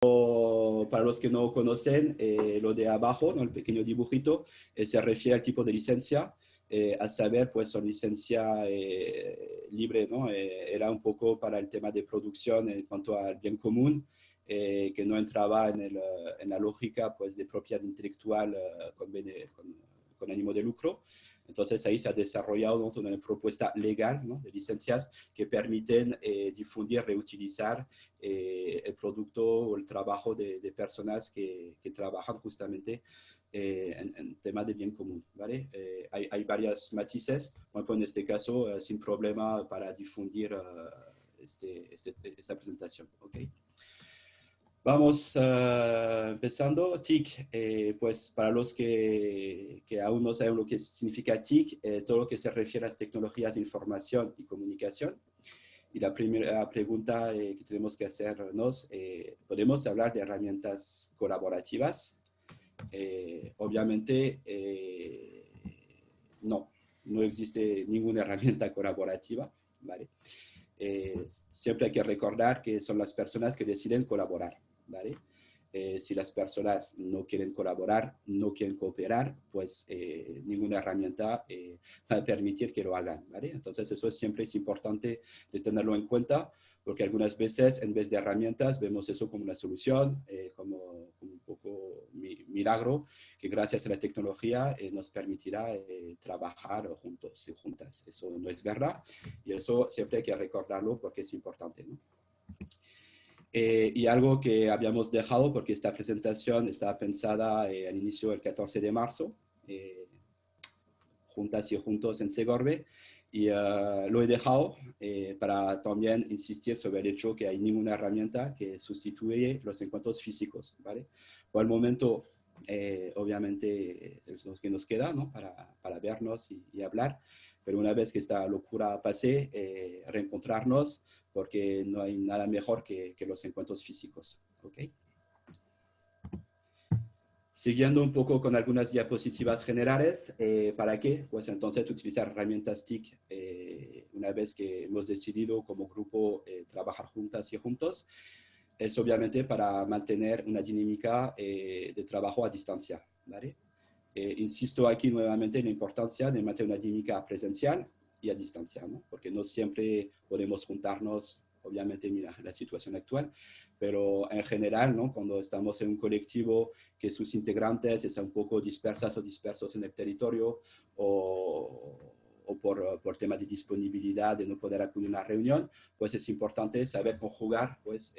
Para los que no conocen, lo de abajo, ¿no? El pequeño dibujito, se refiere al tipo de licencia. A saber, pues son licencia libre, ¿no? Era un poco para el tema de producción en cuanto al bien común, que no entraba en la lógica pues, de propiedad intelectual con ánimo de lucro. Entonces ahí se ha desarrollado, ¿no? Una propuesta legal, ¿no? De licencias que permiten difundir, reutilizar el producto o el trabajo de personas que trabajan justamente en tema de bien común, ¿vale? Hay varias matices, por ejemplo, en este caso, sin problema para difundir esta presentación, ¿ok? Vamos empezando. TIC, pues para los que aún no saben lo que significa TIC, es todo lo que se refiere a las tecnologías de información y comunicación. Y la primera pregunta que tenemos que hacernos, ¿podemos hablar de herramientas colaborativas? Obviamente, no existe ninguna herramienta colaborativa, ¿vale? Siempre hay que recordar que son las personas que deciden colaborar, ¿vale? Si las personas no quieren colaborar, no quieren cooperar, pues ninguna herramienta va a permitir que lo hagan, ¿vale? Entonces eso siempre es importante de tenerlo en cuenta, porque algunas veces en vez de herramientas vemos eso como una solución, como un poco milagro, que gracias a la tecnología nos permitirá trabajar juntos y juntas. Eso no es verdad y eso siempre hay que recordarlo porque es importante, ¿no? Y algo que habíamos dejado, porque esta presentación estaba pensada al inicio del 14 de marzo, juntas y juntos en Segorbe, y lo he dejado para también insistir sobre el hecho que hay ninguna herramienta que sustituye los encuentros físicos, ¿vale? Por el momento, obviamente, es lo que nos queda, ¿no? Para vernos y hablar, pero una vez que esta locura pase, reencontrarnos, porque no hay nada mejor que los encuentros físicos, ¿ok? Siguiendo un poco con algunas diapositivas generales, ¿para qué? Pues entonces utilizar herramientas TIC una vez que hemos decidido como grupo trabajar juntas y juntos, es obviamente para mantener una dinámica de trabajo a distancia, ¿vale? Insisto aquí nuevamente en la importancia de mantener una dinámica presencial y a distancia, ¿no? Porque no siempre podemos juntarnos, obviamente, mira la situación actual, pero en general, ¿no? Cuando estamos en un colectivo que sus integrantes están un poco dispersas o dispersos en el territorio o por tema de disponibilidad de no poder acudir a una reunión, pues es importante saber conjugar pues,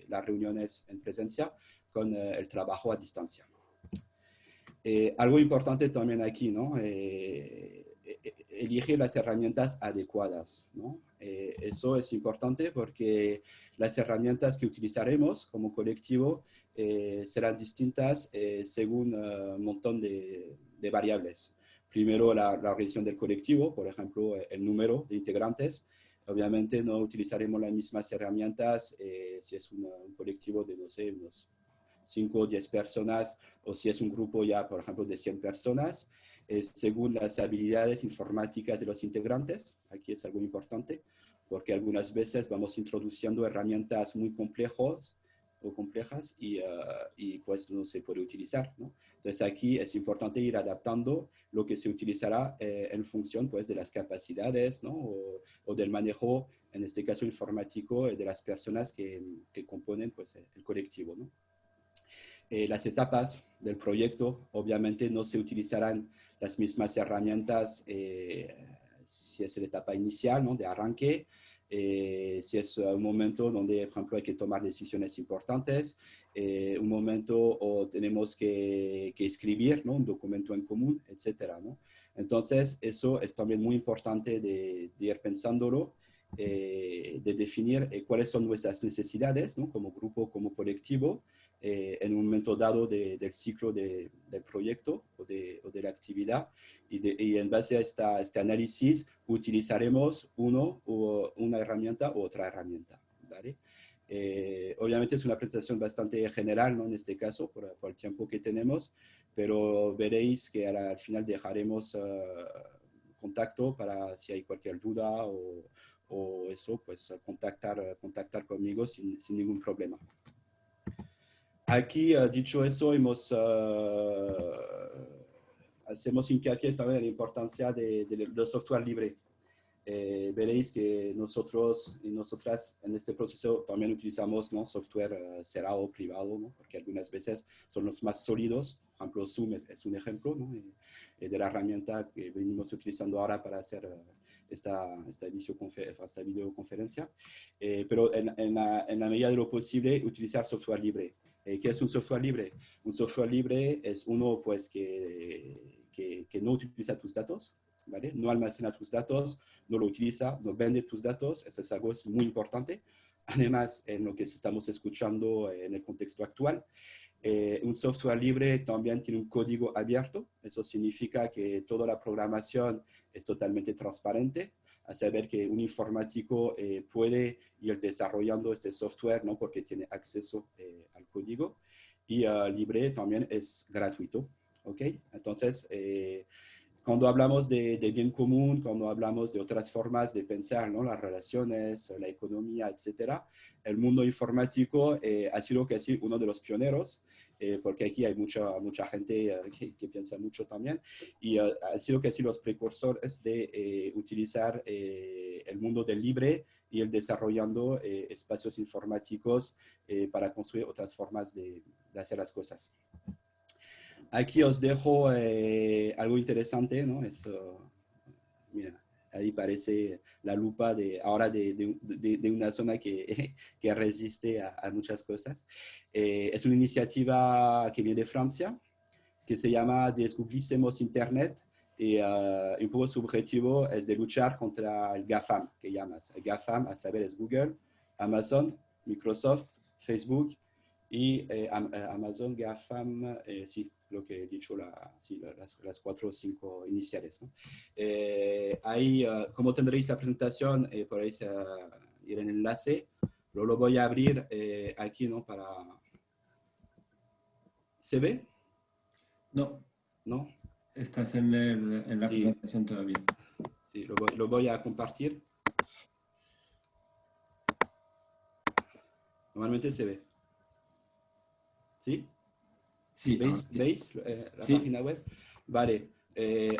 las reuniones en presencia con el trabajo a distancia. Algo importante también aquí, ¿no? Elige las herramientas adecuadas, ¿no? Eso es importante porque las herramientas que utilizaremos como colectivo serán distintas según un montón de variables. Primero, la organización del colectivo, por ejemplo, el número de integrantes. Obviamente no utilizaremos las mismas herramientas si es un colectivo de, no sé, unos 5 o 10 personas, o si es un grupo ya, por ejemplo, de 100 personas, según las habilidades informáticas de los integrantes. Aquí es algo importante, porque algunas veces vamos introduciendo herramientas muy complejas o complejas y pues no se puede utilizar, ¿no? Entonces aquí es importante ir adaptando lo que se utilizará en función pues de las capacidades, ¿no? O del manejo, en este caso informático, de las personas que componen pues el colectivo, ¿no? Las etapas del proyecto, obviamente no se utilizarán las mismas herramientas si es la etapa inicial, ¿no? De arranque, si es un momento donde, por ejemplo, hay que tomar decisiones importantes, un momento o tenemos que escribir, ¿no? Un documento en común, etcétera, ¿no? Entonces, eso es también muy importante de ir pensándolo, de definir cuáles son nuestras necesidades, ¿no? Como grupo, como colectivo, en un momento dado del ciclo del proyecto o de la actividad y en base a este análisis utilizaremos una herramienta u otra herramienta, ¿vale? Obviamente es una presentación bastante general, ¿no? En este caso, por el tiempo que tenemos, pero veréis que al final dejaremos contacto para si hay cualquier duda o eso, pues contactar conmigo sin ningún problema. Aquí, dicho eso, hacemos hincapié también en la importancia del software libre. Veréis que nosotros y nosotras en este proceso también utilizamos, ¿no?, software cerrado o privado, ¿no?, porque algunas veces son los más sólidos. Por ejemplo, Zoom es un ejemplo, ¿no?, de la herramienta que venimos utilizando ahora para hacer esta videoconferencia. Pero en la medida de lo posible, utilizar software libre. ¿Qué es un software libre? Un software libre es uno, pues, que no utiliza tus datos, ¿vale? No almacena tus datos, no lo utiliza, no vende tus datos. Eso es algo muy importante. Además, en lo que estamos escuchando en el contexto actual, un software libre también tiene un código abierto. Eso significa que toda la programación es totalmente transparente, a saber que un informático puede ir desarrollando este software, ¿no?, porque tiene acceso al código. Y libre también es gratuito. ¿Ok? Entonces, cuando hablamos de bien común, cuando hablamos de otras formas de pensar, ¿no?, las relaciones, la economía, etcétera, el mundo informático ha sido casi uno de los pioneros, porque aquí hay mucha gente que piensa mucho también, y han sido casi los precursores de utilizar el mundo del libre y el desarrollando espacios informáticos para construir otras formas de hacer las cosas. Aquí os dejo algo interesante, ¿no? Eso, mira, ahí parece la lupa ahora de una zona que, que resiste a muchas cosas. Es una iniciativa que viene de Francia, que se llama Descubrimos Internet, y un poco su objetivo es de luchar contra el GAFAM, que llamas. El GAFAM, a saber, es Google, Amazon, Microsoft, Facebook y Amazon, GAFAM, sí, lo que he dicho, sí, las 4 o 5 iniciales, ¿no? Ahí, como tendréis la presentación, podéis ir en el enlace. Lo voy a abrir aquí, ¿no? ¿Se ve? No. ¿No? Estás en la Sí, presentación todavía. sí, lo voy a compartir. Normalmente se ve. ¿Sí? Sí, ahora ¿Veis, sí. ¿veis la Sí, página web? Vale.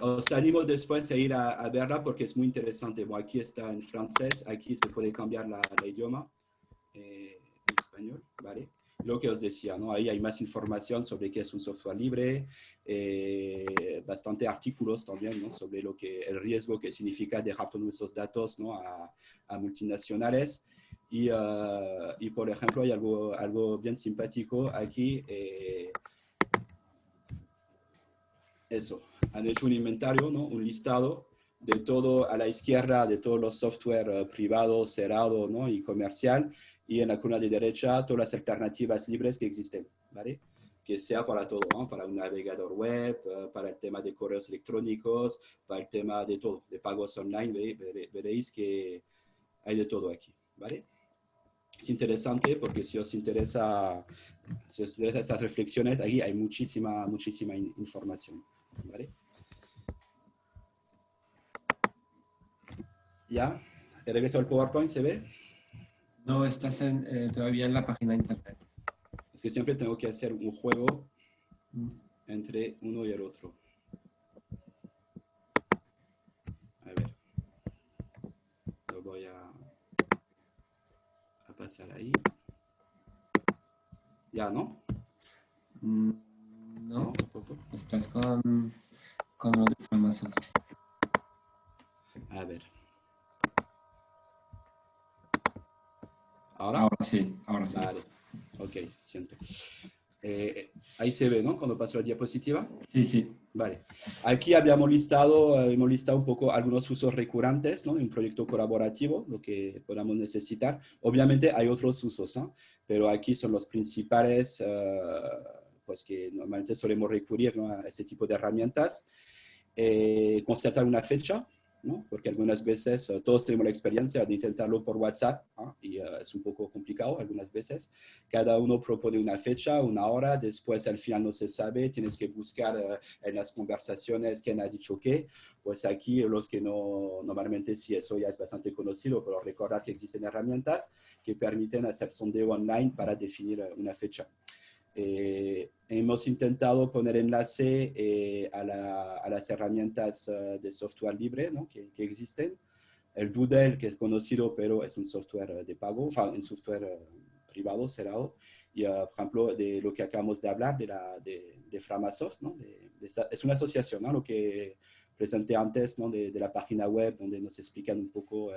Os animo después a ir a verla porque es muy interesante. Bueno, aquí está en francés, aquí se puede cambiar la idioma en español, ¿vale? Lo que os decía, ¿no? Ahí hay más información sobre qué es un software libre, bastante artículos también, ¿no?, sobre el riesgo que significa dejar todos nuestros datos, ¿no?, a multinacionales. Y, por ejemplo, hay algo bien simpático aquí. Eso, han hecho un inventario, ¿no?, un listado de todo a la izquierda, de todos los software privados, cerrados, ¿no?, y comercial, y en la columna de derecha todas las alternativas libres que existen, ¿vale? Que sea para todo, ¿no?, para un navegador web, para el tema de correos electrónicos, para el tema de todo, de pagos online. Veréis que hay de todo aquí, ¿vale? Es interesante porque si os interesa estas reflexiones, aquí hay muchísima información, ¿vale? ¿Ya? ¿He regresado al PowerPoint? ¿Se ve? no estás todavía en la página de internet. Es que siempre tengo que hacer un juego Mm. entre uno y el otro. A ver. Lo voy a pasar ahí. ¿Ya, no? No, ¿No? ¿Tampoco? estás con los de Amazon. A ver. ¿Ahora? Ahora sí, ahora sí. Vale. Ok, siento. Ahí se ve, ¿no?, cuando paso la diapositiva. Sí, sí. Vale. Aquí hemos listado un poco algunos usos recurrentes, ¿no?, de un proyecto colaborativo, lo que podamos necesitar. Obviamente hay otros usos, ¿no?, pero aquí son los principales, pues que normalmente solemos recurrir, ¿no?, a este tipo de herramientas. Constatar una fecha, ¿no?, porque algunas veces todos tenemos la experiencia de intentarlo por WhatsApp, ¿no?, y es un poco complicado algunas veces. Cada uno propone una fecha, una hora, después al final no se sabe, tienes que buscar en las conversaciones quién ha dicho qué. Pues aquí los que no, normalmente sí, eso ya es bastante conocido, pero recordar que existen herramientas que permiten hacer sondeo online para definir una fecha. Hemos intentado poner enlace a las herramientas de software libre, ¿no? que existen. El Doodle, que es conocido, pero es un software de pago, un software privado, cerrado. Y, por ejemplo, de lo que acabamos de hablar, de Framasoft, ¿no? Es una asociación, ¿no? Lo que presenté antes, ¿no? de la página web, donde nos explican un poco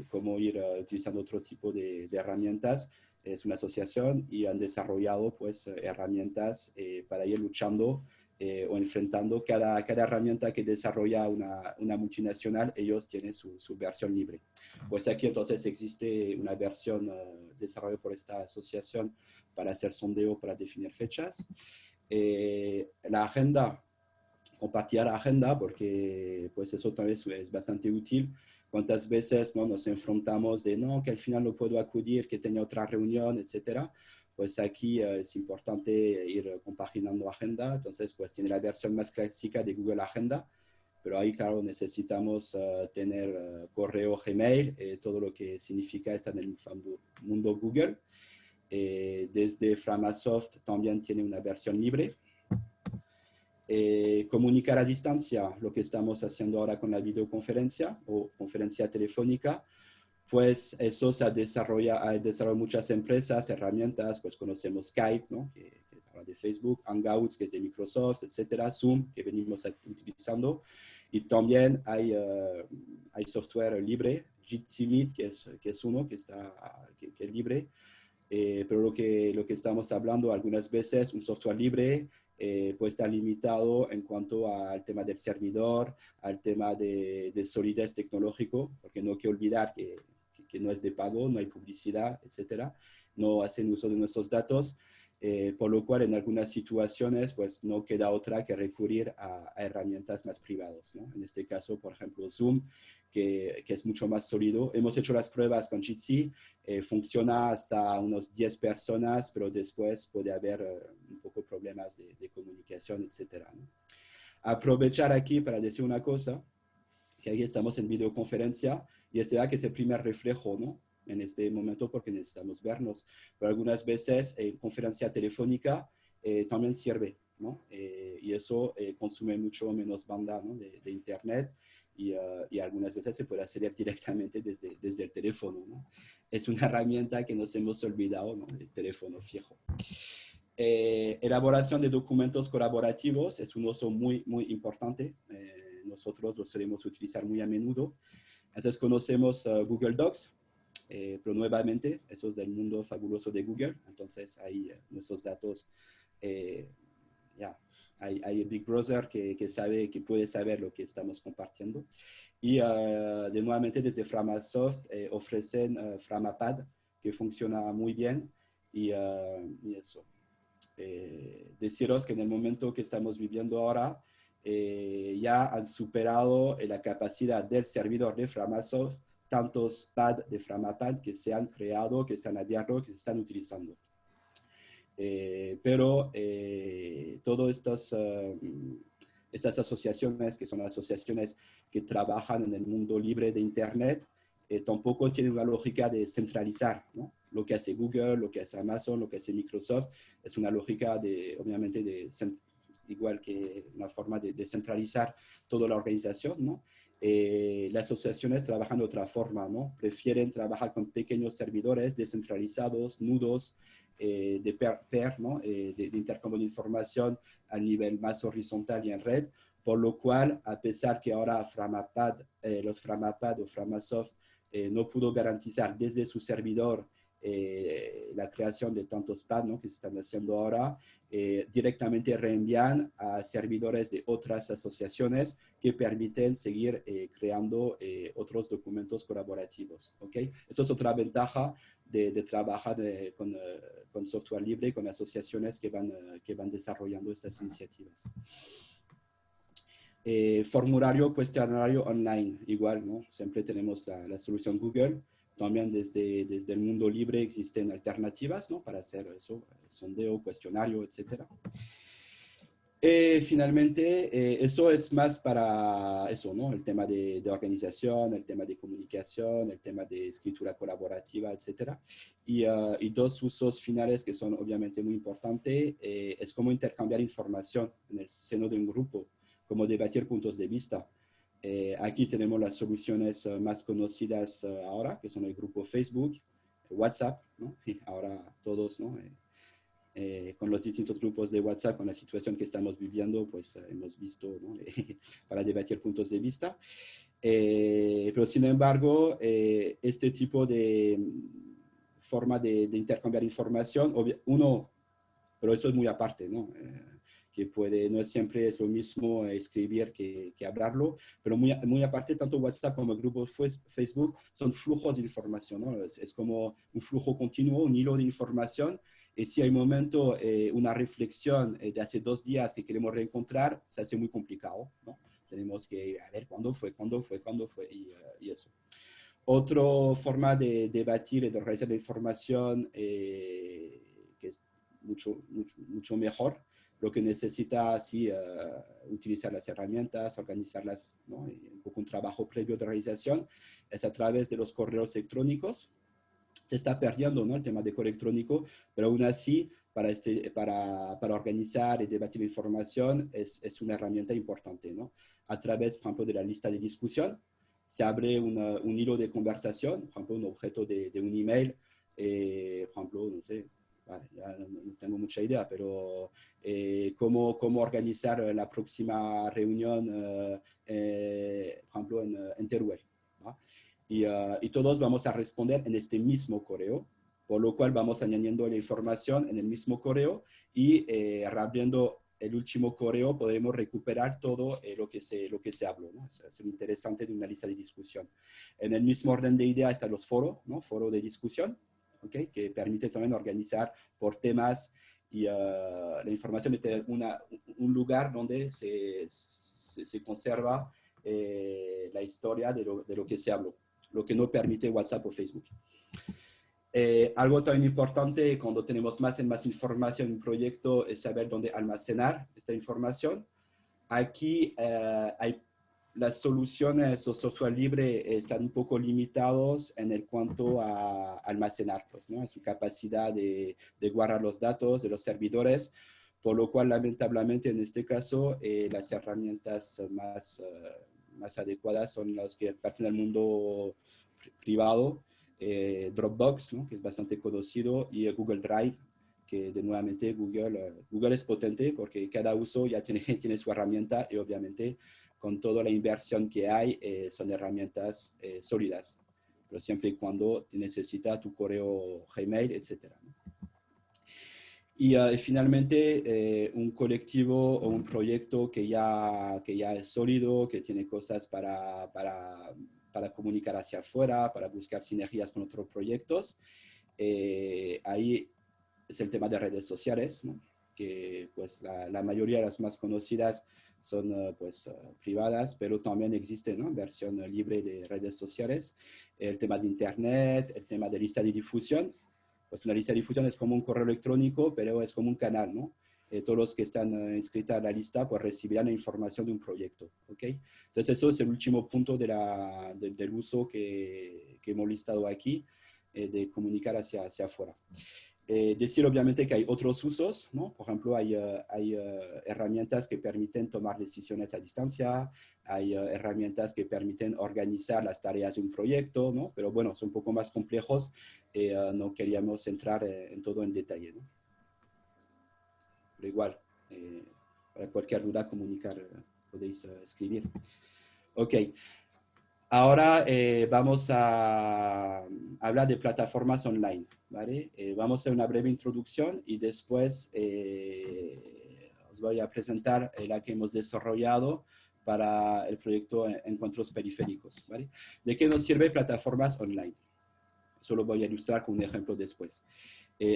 cómo ir utilizando otro tipo de herramientas. Es una asociación y han desarrollado pues, herramientas para ir luchando o enfrentando cada herramienta que desarrolla una multinacional. Ellos tienen su versión libre. Pues aquí entonces existe una versión desarrollada por esta asociación para hacer sondeo, para definir fechas. La agenda, compartir la agenda, porque pues eso también es bastante útil. Cuántas veces ¿no? nos enfrentamos de no, que al final no puedo acudir, que tenía otra reunión, etcétera. Pues aquí es importante ir compaginando agenda. Entonces, pues tiene la versión más clásica de Google Agenda, pero ahí, claro, necesitamos tener correo Gmail, todo lo que significa estar en el mundo Google. Desde Framasoft también tiene una versión libre. Comunicar a distancia, lo que estamos haciendo ahora con la videoconferencia o conferencia telefónica, pues eso se ha desarrollado muchas empresas, herramientas, pues conocemos Skype, ¿no? que es de Facebook, Hangouts, que es de Microsoft, etcétera, Zoom, que venimos utilizando, y también hay software libre, Jitsi Meet, que es uno que es libre, pero lo que estamos hablando algunas veces, un software libre, pues está limitado en cuanto al tema del servidor, al tema de solidez tecnológico, porque no hay que olvidar que no es de pago, no hay publicidad, etcétera, no hacen uso de nuestros datos, por lo cual en algunas situaciones pues no queda otra que recurrir a herramientas más privadas, ¿no? En este caso, por ejemplo, Zoom, que es mucho más sólido. Hemos hecho las pruebas con Jitsi, funciona hasta unos 10 personas, pero después puede haber un poco problemas de comunicación, etcétera, ¿no? Aprovechar aquí para decir una cosa, que ahí estamos en videoconferencia y este que es el primer reflejo, ¿no? En este momento porque necesitamos vernos, pero algunas veces en conferencia telefónica también sirve, ¿no? Y eso consume mucho menos banda, ¿no? de internet y algunas veces se puede hacer directamente desde el teléfono, ¿no? Es una herramienta que nos hemos olvidado, ¿no? El teléfono fijo. Elaboración de documentos colaborativos es un uso muy, muy importante. Nosotros lo solemos utilizar muy a menudo. Entonces conocemos Google Docs, pero nuevamente eso es del mundo fabuloso de Google. Entonces hay nuestros datos, hay Big Brother que puede saber lo que estamos compartiendo. Y de nuevamente desde Framasoft ofrecen Framapad, que funciona muy bien y eso. Deciros que en el momento que estamos viviendo ahora, ya han superado la capacidad del servidor de Framasoft tantos pads de Framapad que se han creado, que se han abierto, que se están utilizando. Pero todas estas asociaciones, que son asociaciones que trabajan en el mundo libre de Internet, tampoco tienen una lógica de centralizar, ¿no? Lo que hace Google, lo que hace Amazon, lo que hace Microsoft, es una lógica obviamente, igual que una forma de centralizar toda la organización, ¿no? Las asociaciones trabajan de otra forma, ¿no? Prefieren trabajar con pequeños servidores descentralizados, nudos, de pair, ¿no? de intercambio de información a nivel más horizontal y en red, por lo cual, a pesar que ahora los Framapad o Framasoft no pudo garantizar desde su servidor la creación de tantos pads, ¿no? que se están haciendo ahora, directamente reenvían a servidores de otras asociaciones que permiten seguir creando otros documentos colaborativos. ¿Okay? Eso es otra ventaja de trabajar con software libre, con asociaciones que van desarrollando estas iniciativas. Formulario, cuestionario online, igual, ¿no? Siempre tenemos la solución Google. También desde el mundo libre existen alternativas, ¿no? Para hacer eso, sondeo, cuestionario, etcétera. Finalmente, eso es más para eso, ¿no? El tema de organización, el tema de comunicación, el tema de escritura colaborativa, etcétera. Y dos usos finales que son obviamente muy importantes, es cómo intercambiar información en el seno de un grupo, cómo debatir puntos de vista. Aquí tenemos las soluciones más conocidas ahora, que son el grupo Facebook, WhatsApp, ¿no? Y ahora todos, ¿no? Con los distintos grupos de WhatsApp, con la situación que estamos viviendo, pues hemos visto, ¿no? Para debatir puntos de vista. Pero sin embargo, este tipo de forma de intercambiar información, uno, pero eso es muy aparte, ¿no? Que puede, no es siempre es lo mismo escribir que hablarlo, pero muy aparte, tanto WhatsApp como el grupo Facebook son flujos de información, ¿no? Es como un flujo continuo, un hilo de información. Y si hay un momento, una reflexión de hace 2 días que queremos reencontrar, se hace muy complicado, ¿no? Tenemos que a ver cuándo fue, y eso. Otra forma de debatir y de organizar la información que es mucho mejor, lo que necesita así utilizar las herramientas, organizarlas, ¿no? Y un poco un trabajo previo de organización, es a través de los correos electrónicos. Se está perdiendo, ¿no? El tema de correo electrónico, pero aún así, para organizar y debatir la información es una herramienta importante, ¿no? A través, por ejemplo, de la lista de discusión, se abre un hilo de conversación, por ejemplo, un objeto de un email, por ejemplo, no sé, vale, ya no tengo mucha idea, pero cómo organizar la próxima reunión, por ejemplo, en Teruel, ¿no? Y todos vamos a responder en este mismo correo, por lo cual vamos añadiendo la información en el mismo correo y reabriendo el último correo podemos recuperar todo lo que se habló, ¿no? Es lo interesante de una lista de discusión. En el mismo orden de ideas están los foros, ¿no? Foro de discusión, ¿okay? Que permite también organizar por temas y la información de tener un lugar donde se conserva la historia de lo que se habló, lo que no permite WhatsApp o Facebook. Algo también importante cuando tenemos más y más información en un proyecto es saber dónde almacenar esta información. Aquí hay las soluciones o software libre están un poco limitados en el cuanto a almacenarlos, ¿no? Su capacidad de guardar los datos de los servidores, por lo cual lamentablemente en este caso las herramientas más adecuadas son las que pertenecen al mundo privado, Dropbox, ¿no? Que es bastante conocido, y Google Drive, que de nuevamente Google es potente porque cada uso ya tiene su herramienta y obviamente con toda la inversión que hay son herramientas sólidas, pero siempre y cuando te necesita tu correo Gmail, etc. ¿no? Y finalmente un colectivo o un proyecto que ya es sólido, que tiene cosas para comunicar hacia afuera, para buscar sinergias con otros proyectos. Ahí es el tema de redes sociales, ¿no? Que pues la mayoría de las más conocidas son privadas, pero también existe, ¿no? Versión libre de redes sociales. El tema de Internet, el tema de lista de difusión. Pues una lista de difusión es como un correo electrónico, pero es como un canal, ¿no? Todos los que están inscritos a la lista pues recibirán la información de un proyecto, ¿ok? Entonces eso es el último punto del uso que hemos listado aquí, de comunicar hacia afuera. Decir obviamente que hay otros usos, ¿no? Por ejemplo, hay herramientas que permiten tomar decisiones a distancia, hay herramientas que permiten organizar las tareas de un proyecto, ¿no? Pero bueno, son un poco más complejos, no queríamos entrar en todo en detalle, ¿no? Pero igual, para cualquier duda comunicar, podéis escribir. Ok. Ahora vamos a hablar de plataformas online, ¿vale? Vamos a hacer una breve introducción y después os voy a presentar la que hemos desarrollado para el proyecto Encuentros Periféricos, ¿vale? ¿De qué nos sirve plataformas online? Eso lo voy a ilustrar con un ejemplo después.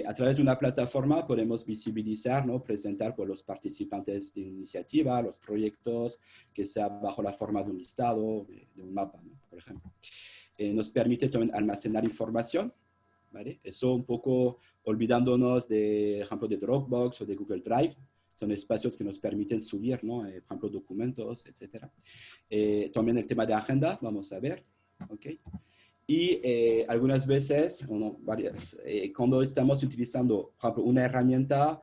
A través de una plataforma podemos visibilizar, ¿no? Presentar por los participantes de iniciativa, los proyectos, que sea bajo la forma de un listado, de un mapa, ¿no? Por ejemplo. Nos permite también almacenar información, ¿vale? Eso un poco olvidándonos de ejemplo de Dropbox o de Google Drive. son espacios que nos permiten subir, ¿no? Por ejemplo, documentos, etc. También el tema de agenda, vamos a ver. ¿Okay? Y algunas veces, o no, varias, cuando estamos utilizando, por ejemplo, una herramienta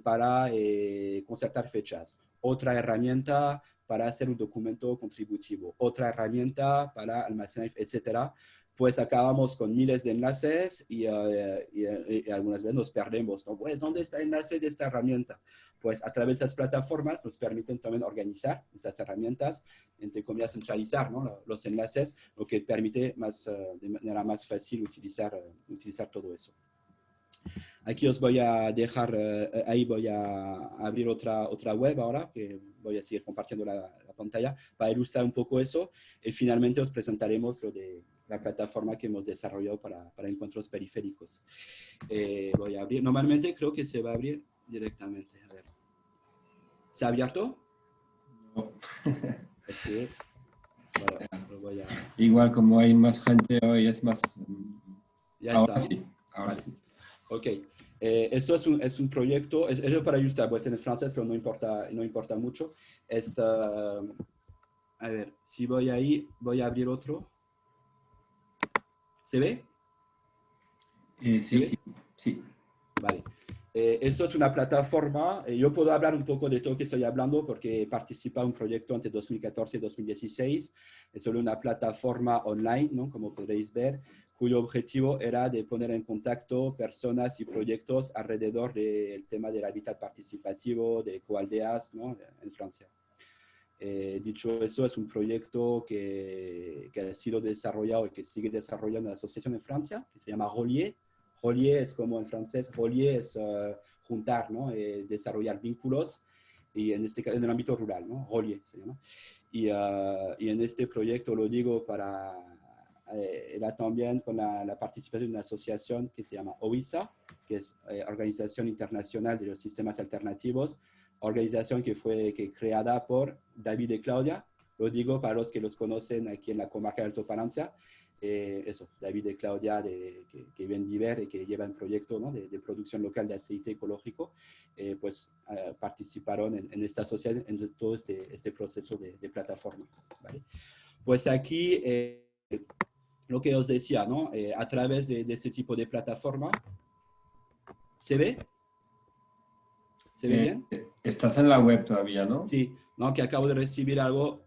para concertar fechas, otra herramienta para hacer un documento contributivo, otra herramienta para almacenar, etcétera, pues acabamos con miles de enlaces y algunas veces nos perdemos, ¿no? Pues, ¿dónde está el enlace de esta herramienta? Pues a través de esas plataformas nos permiten también organizar esas herramientas, entre comillas, centralizar, ¿no? Los enlaces, lo que permite de manera más fácil utilizar todo eso. Aquí os voy a dejar, ahí voy a abrir otra web ahora, que voy a seguir compartiendo la pantalla para ilustrar un poco eso. Y finalmente os presentaremos lo de la plataforma que hemos desarrollado para encuentros periféricos. Voy a abrir, normalmente creo que se va a abrir directamente. A ver. ¿Se ha abierto? No. Es que, bueno, lo voy a... Igual como hay más gente hoy, es más... Ya ahora está, ¿no? sí, ahora Vale. sí. Ok, eso es un proyecto, eso para ilustrar, pues en francés, pero no importa mucho. Es, a ver, si voy ahí, voy a abrir otro. ¿Se ve? Sí, sí, sí. Vale. Esto es una plataforma, yo puedo hablar un poco de todo lo que estoy hablando porque he participado en un proyecto entre 2014 y 2016. Es solo una plataforma online, ¿no? Como podréis ver, cuyo objetivo era de poner en contacto personas y proyectos alrededor del tema del hábitat participativo, de ecoaldeas, ¿no? En Francia. Dicho eso, es un proyecto que ha sido desarrollado y que sigue desarrollando la asociación en Francia, que se llama Relier. Relier es como en francés, relier es juntar, ¿no? Desarrollar vínculos, y en este caso en el ámbito rural, ¿no? Relier se llama. Y en este proyecto lo digo para, era también con la participación de una asociación que se llama OISA, que es Organización Internacional de los Sistemas Alternativos, organización que fue creada por David y Claudia. Lo digo para los que los conocen aquí en la comarca de Alto Palencia. Eso, David y Claudia que viven Viver y que llevan proyecto, ¿no? de producción local de aceite ecológico, pues participaron en esta asociación, en todo este proceso de plataforma. ¿Vale? Pues aquí, lo que os decía, ¿no? A través de este tipo de plataforma, ¿se ve? ¿Se ve bien? Estás en la web todavía, ¿no? Sí, no, que acabo de recibir algo,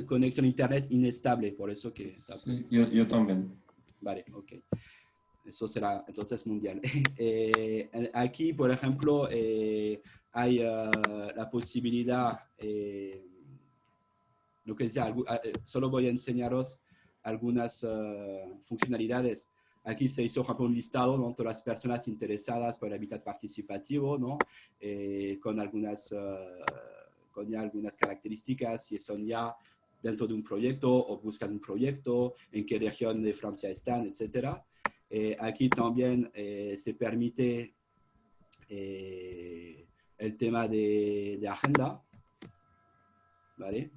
conexión a internet inestable, por eso que... Sí, yo también. Vale, ok. Eso será entonces mundial. Aquí, por ejemplo, hay la posibilidad, lo que sea, solo voy a enseñaros algunas funcionalidades. Aquí se hizo, por ejemplo, un listado, ¿no? Todas las personas interesadas por el hábitat participativo, ¿no? Con ya algunas características, si son ya dentro de un proyecto o buscan un proyecto, en qué región de Francia están, etcétera. Aquí también se permite el tema de agenda, ¿vale?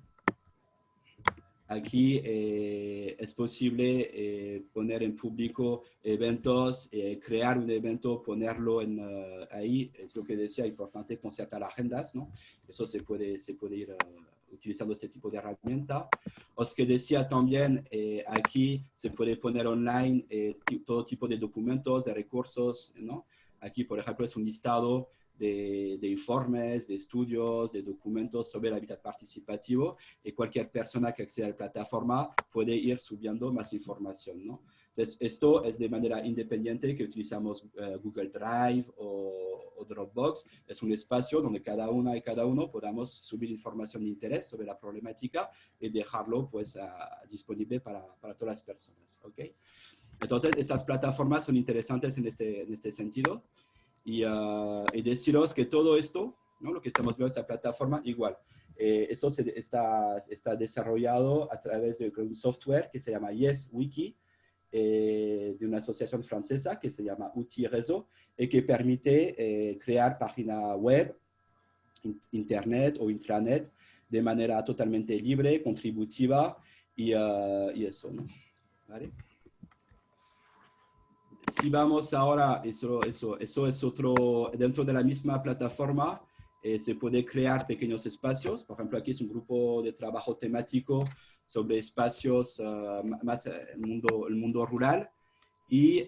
Aquí es posible poner en público eventos, crear un evento, ponerlo ahí. Es lo que decía, importante concertar agendas, ¿no? Eso se puede ir utilizando este tipo de herramienta. Os que decía también, aquí se puede poner online todo tipo de documentos, de recursos, ¿no? Aquí, por ejemplo, es un listado de informes, de estudios, de documentos sobre el hábitat participativo, y cualquier persona que acceda a la plataforma puede ir subiendo más información, ¿no? Entonces, esto es de manera independiente que utilizamos Google Drive o Dropbox. Es un espacio donde cada una y cada uno podamos subir información de interés sobre la problemática y dejarlo pues disponible para todas las personas, ¿ok? Entonces, estas plataformas son interesantes en este sentido. Y deciros que todo esto, ¿no? Lo que estamos viendo en esta plataforma, igual, eso está desarrollado a través de un software que se llama YesWiki, de una asociación francesa que se llama Outils Réseau, y que permite crear página web, internet o intranet de manera totalmente libre, contributiva y eso, ¿no? ¿Vale? Si vamos ahora, eso es otro, dentro de la misma plataforma, se puede crear pequeños espacios. Por ejemplo, aquí es un grupo de trabajo temático sobre espacios más el mundo rural. Y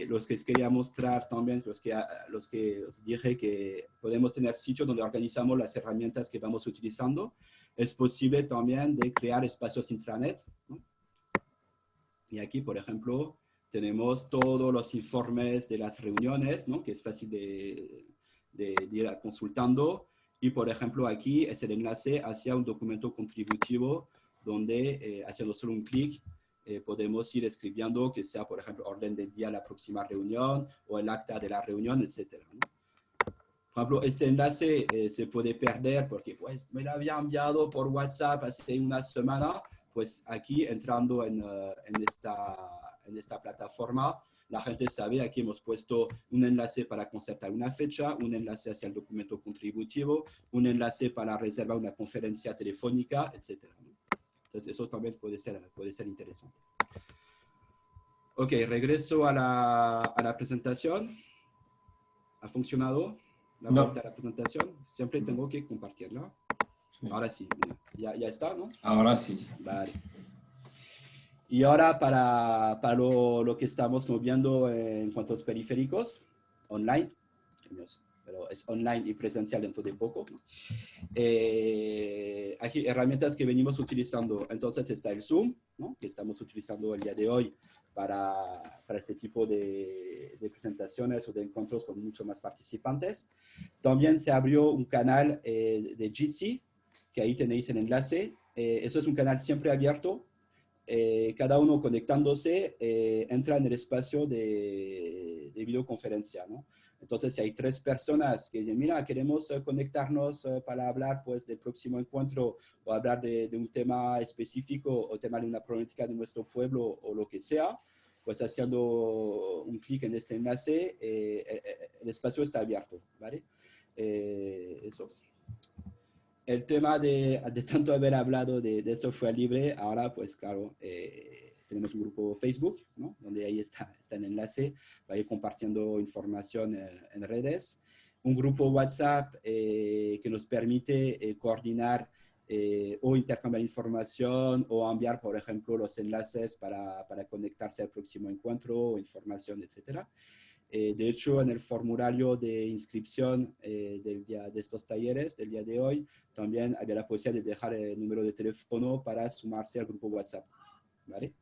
los que quería mostrar también, los que os dije que podemos tener sitios donde organizamos las herramientas que vamos utilizando. Es posible también de crear espacios intranet, ¿no? Y aquí, por ejemplo, tenemos todos los informes de las reuniones, ¿no? Que es fácil de ir consultando. Y, por ejemplo, aquí es el enlace hacia un documento contributivo donde, haciendo solo un clic, podemos ir escribiendo que sea, por ejemplo, orden del día a la próxima reunión o el acta de la reunión, etc., ¿no? Por ejemplo, este enlace se puede perder porque pues, me lo había enviado por WhatsApp hace una semana. Pues aquí, entrando en esta plataforma, la gente sabe, aquí hemos puesto un enlace para concertar una fecha, un enlace hacia el documento contributivo, un enlace para reservar una conferencia telefónica, etc., ¿no? Entonces, eso también puede ser interesante. Ok, regreso a la presentación. ¿Ha funcionado la vuelta No. a la presentación? Siempre tengo que compartirla. Sí. Ahora sí, mira, ya está, ¿no? Ahora sí, sí. Vale. Y ahora para lo que estamos moviendo en cuanto a los periféricos, online, pero es online y presencial dentro de poco, ¿no? Aquí herramientas que venimos utilizando. Entonces está el Zoom, ¿no? Que estamos utilizando el día de hoy para este tipo de presentaciones o de encuentros con mucho más participantes. También se abrió un canal de Jitsi, que ahí tenéis el enlace. Eso es un canal siempre abierto. Cada uno conectándose entra en el espacio de videoconferencia, ¿no? Entonces, si hay 3 personas que dicen, mira, queremos conectarnos para hablar pues, del próximo encuentro o hablar de un tema específico o tema de una problemática de nuestro pueblo o lo que sea, pues haciendo un clic en este enlace, el espacio está abierto, ¿vale? Eso. El tema de tanto haber hablado de software libre, ahora pues claro, tenemos un grupo Facebook, ¿no? Donde ahí está el enlace, va a ir compartiendo información en redes. Un grupo WhatsApp que nos permite coordinar o intercambiar información o enviar, por ejemplo, los enlaces para conectarse al próximo encuentro o información, etcétera. De hecho, en el formulario de inscripción de estos talleres del día de hoy, también había la posibilidad de dejar el número de teléfono para sumarse al grupo WhatsApp, ¿vale?